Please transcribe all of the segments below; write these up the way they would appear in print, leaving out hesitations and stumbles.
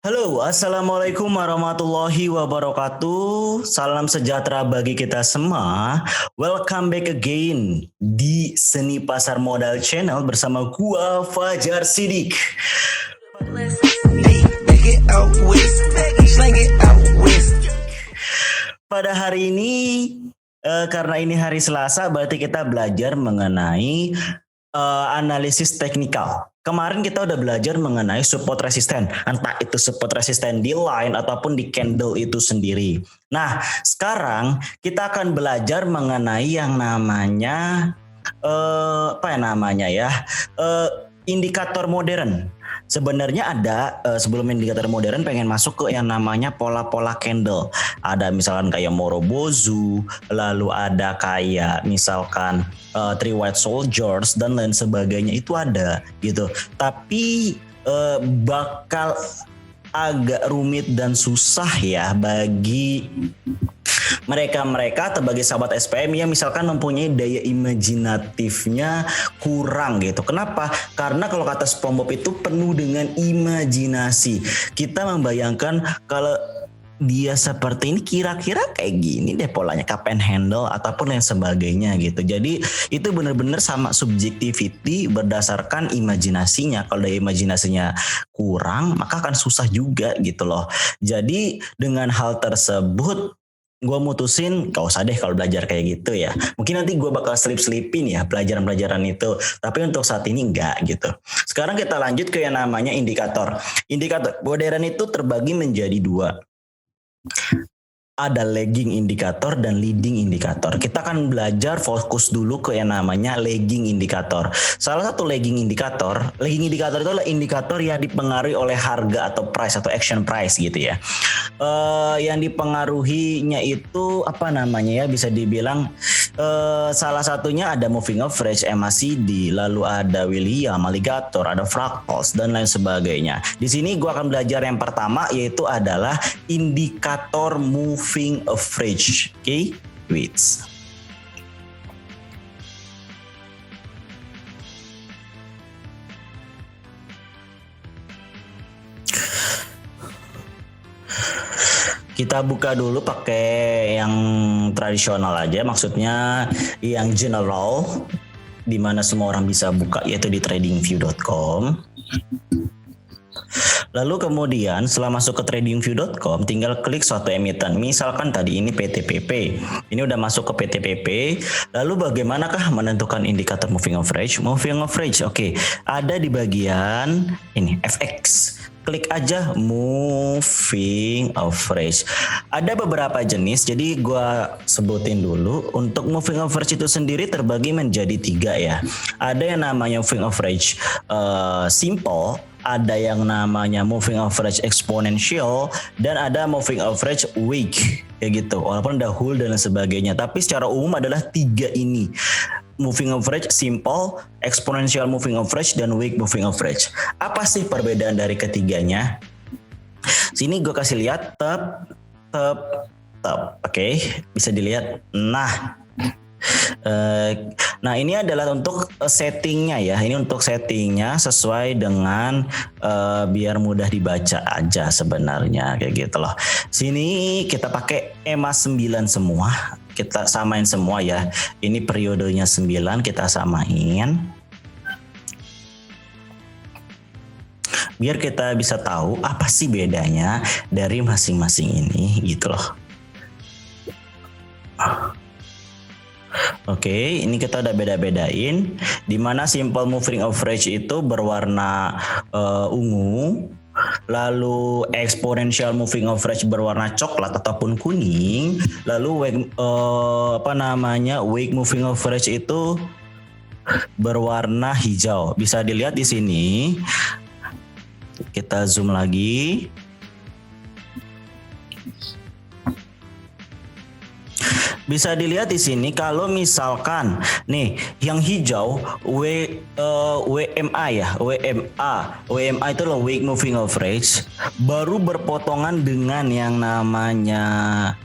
Halo, Assalamualaikum warahmatullahi wabarakatuh. Salam sejahtera bagi kita semua. Welcome back again di Seni Pasar Modal Channel bersama gua Fajar Sidik. Pada hari ini, karena ini hari Selasa, berarti kita belajar mengenai analisis teknikal. Kemarin kita udah belajar mengenai support resisten, entah itu support resisten di line ataupun di candle itu sendiri. Nah, sekarang kita akan belajar mengenai yang namanya indikator modern. Sebenarnya ada sebelum indikator modern pengen masuk ke yang namanya pola-pola candle. Ada misalkan kayak Morobozu, lalu ada kayak misalkan Three White Soldiers dan lain sebagainya, itu ada gitu. Tapi bakal agak rumit dan susah ya bagi mereka atau bagi sahabat SPM yang misalkan mempunyai daya imajinatifnya kurang gitu. Kenapa? Karena kalau kata SpongeBob itu penuh dengan imajinasi. Kita membayangkan kalau dia seperti ini kira-kira kayak gini deh polanya, kapan handle ataupun yang sebagainya gitu. Jadi itu benar-benar sama subjectivity berdasarkan imajinasinya. Kalau daya imajinasinya kurang maka akan susah juga gitu loh. Jadi dengan hal tersebut gue mutusin gak usah deh kalau belajar kayak gitu ya. Mungkin nanti gue bakal selip-selipin ya pelajaran-pelajaran itu. Tapi untuk saat ini enggak gitu. Sekarang kita lanjut ke yang namanya indikator. Indikator modern itu terbagi menjadi dua. Ada lagging indikator dan leading indikator. Kita akan belajar fokus dulu ke yang namanya lagging indikator. Salah satu lagging indikator itu adalah indikator yang dipengaruhi oleh harga atau price atau action price gitu ya. Yang dipengaruhinya itu apa namanya ya, bisa dibilang salah satunya ada moving average, MACD, lalu ada William, alligator, ada fractals dan lain sebagainya. Di sini gue akan belajar yang pertama yaitu adalah indikator moving average. Oke, wait. Kita buka dulu pakai yang tradisional aja, maksudnya yang general, di mana semua orang bisa buka, yaitu di tradingview.com. Lalu kemudian setelah masuk ke tradingview.com tinggal klik suatu emiten. Misalkan tadi ini PTPP. Ini udah masuk ke PTPP. Lalu bagaimanakah menentukan indikator moving average? Moving average, oke. Ada di bagian ini FX. Klik aja moving average. Ada beberapa jenis, jadi gue sebutin dulu. Untuk moving average itu sendiri terbagi menjadi 3 ya. Ada yang namanya moving average simple, ada yang namanya moving average exponential, dan ada moving average weak kayak gitu. Walaupun ada hull dan sebagainya, tapi secara umum adalah 3 ini. Moving average simple, exponential moving average, dan weak moving average. Apa sih perbedaan dari ketiganya? Sini gue kasih lihat tab. Oke, bisa dilihat. Nah ini adalah untuk settingnya ya. Ini untuk settingnya sesuai dengan biar mudah dibaca aja sebenarnya kayak gitu loh. Sini kita pakai EMA 9 semua. Kita samain semua ya. Ini periodenya 9 kita samain. Biar kita bisa tahu apa sih bedanya dari masing-masing ini gitu loh. Oke, ini kita udah beda-bedain. Dimana simple moving average itu berwarna ungu, lalu exponential moving average berwarna coklat ataupun kuning, lalu weak moving average itu berwarna hijau. Bisa dilihat di sini. Kita zoom lagi. Bisa dilihat di sini kalau misalkan nih yang hijau WMA ya, WMA itu loh weak moving average, baru berpotongan dengan yang namanya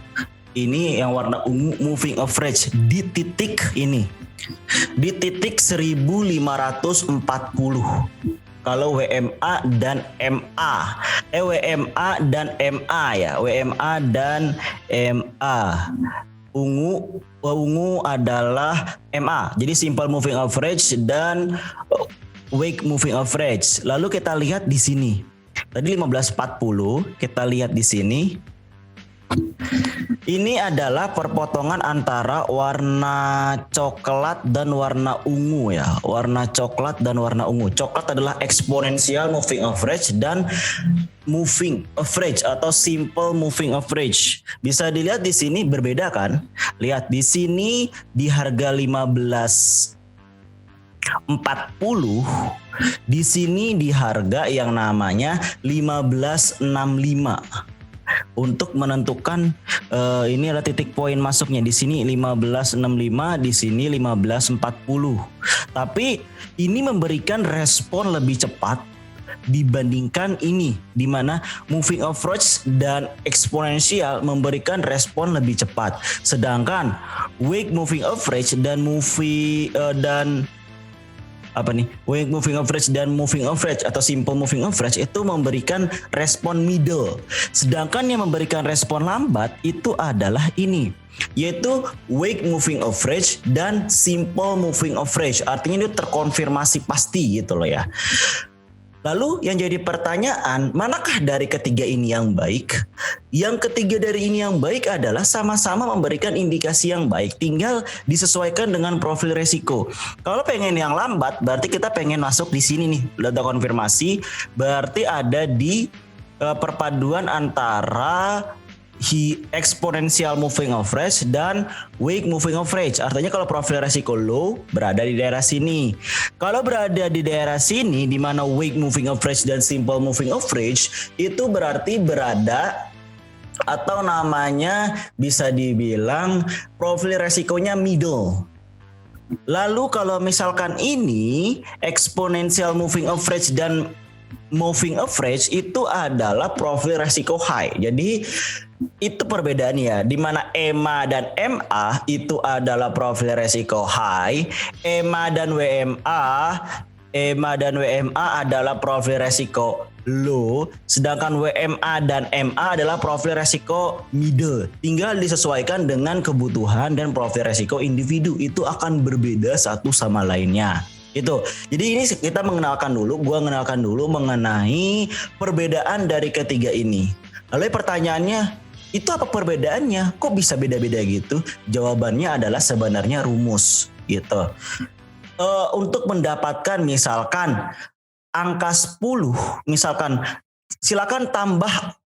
ini yang warna ungu moving average di titik ini. Di titik 1540. Kalau WMA dan MA. WMA dan MA ya. WMA dan MA. Ungu adalah MA. Jadi simple moving average dan week moving average. Lalu kita lihat di sini. Tadi 1540, kita lihat di sini. Ini adalah perpotongan antara warna coklat dan warna ungu ya. Warna coklat dan warna ungu. Coklat adalah exponential moving average dan moving average atau simple moving average. Bisa dilihat di sini berbeda kan? Lihat di sini di harga 15.40, di sini di harga yang namanya 15.65. Untuk menentukan ini adalah titik poin masuknya, di sini 15.65, di sini 15.40. Tapi ini memberikan respon lebih cepat dibandingkan ini, di mana moving average dan exponential memberikan respon lebih cepat. Sedangkan week moving average dan week moving average dan moving average atau simple moving average itu memberikan respon middle. Sedangkan yang memberikan respon lambat itu adalah ini, yaitu week moving average dan simple moving average. Artinya itu terkonfirmasi pasti gitu loh ya. Lalu yang jadi pertanyaan, manakah dari ketiga ini yang baik? Yang ketiga dari ini yang baik adalah sama-sama memberikan indikasi yang baik, tinggal disesuaikan dengan profil resiko. Kalau pengen yang lambat, berarti kita pengen masuk di sini nih, data konfirmasi, berarti ada di perpaduan antara exponential moving average dan week moving average. Artinya kalau profil resiko low berada di daerah sini. Kalau berada di daerah sini, di mana week moving average dan simple moving average itu berarti berada atau namanya bisa dibilang profil resikonya middle. Lalu kalau misalkan ini exponential moving average dan moving average itu adalah profil resiko high. Jadi itu perbedaannya, di mana EMA dan MA itu adalah profil resiko high, EMA dan WMA adalah profil resiko low, sedangkan WMA dan MA adalah profil resiko middle. Tinggal disesuaikan dengan kebutuhan dan profil resiko individu, itu akan berbeda satu sama lainnya. Itu. Jadi ini kita gua mengenalkan dulu mengenai perbedaan dari ketiga ini. Lalu pertanyaannya, itu apa perbedaannya? Kok bisa beda-beda gitu? Jawabannya adalah sebenarnya rumus gitu. Untuk mendapatkan misalkan angka 10, misalkan silakan tambah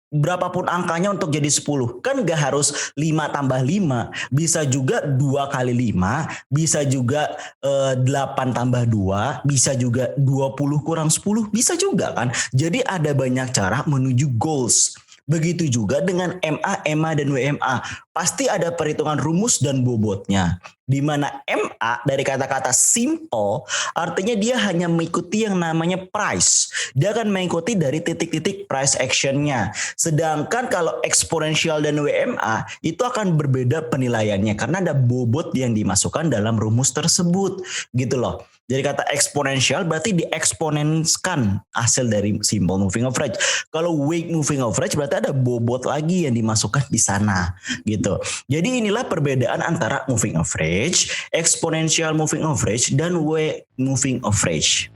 berapapun angkanya untuk jadi 10. Kan gak harus 5 tambah 5. Bisa juga 2 kali 5. Bisa juga 8 tambah 2. Bisa juga 20 kurang 10. Bisa juga kan. Jadi ada banyak cara menuju goals. Begitu juga dengan MA, EMA, dan WMA. Pasti ada perhitungan rumus dan bobotnya. Di mana MA dari kata-kata simple, artinya dia hanya mengikuti yang namanya price. Dia akan mengikuti dari titik-titik price actionnya. Sedangkan kalau exponential dan WMA, itu akan berbeda penilaiannya. Karena ada bobot yang dimasukkan dalam rumus tersebut. Gitu loh. Jadi kata exponential berarti dieksponenskan hasil dari simple moving average. Kalau week moving average berarti ada bobot lagi yang dimasukkan di sana gitu. Jadi inilah perbedaan antara moving average, exponential moving average, dan week moving average.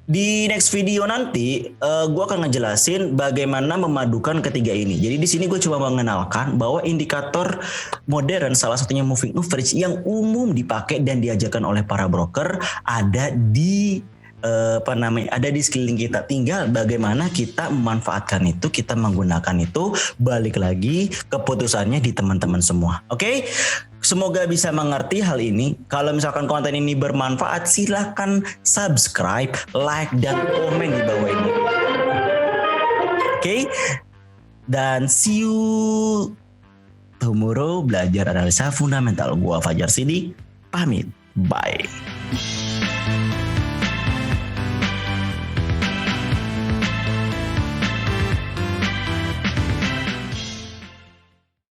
Di next video nanti gue akan ngejelasin bagaimana memadukan ketiga ini. Jadi di sini gue coba mengenalkan bahwa indikator modern salah satunya moving average yang umum dipakai dan diajarkan oleh para broker ada di ada di sekeliling kita. Tinggal bagaimana kita memanfaatkan itu, kita menggunakan itu, balik lagi keputusannya di teman-teman semua. Oke? Semoga bisa mengerti hal ini. Kalau misalkan konten ini bermanfaat, silahkan subscribe, like, dan komen di bawah ini. Oke? Dan see you tomorrow belajar analisa fundamental. Gua Fajar Sidi, pamit. Bye.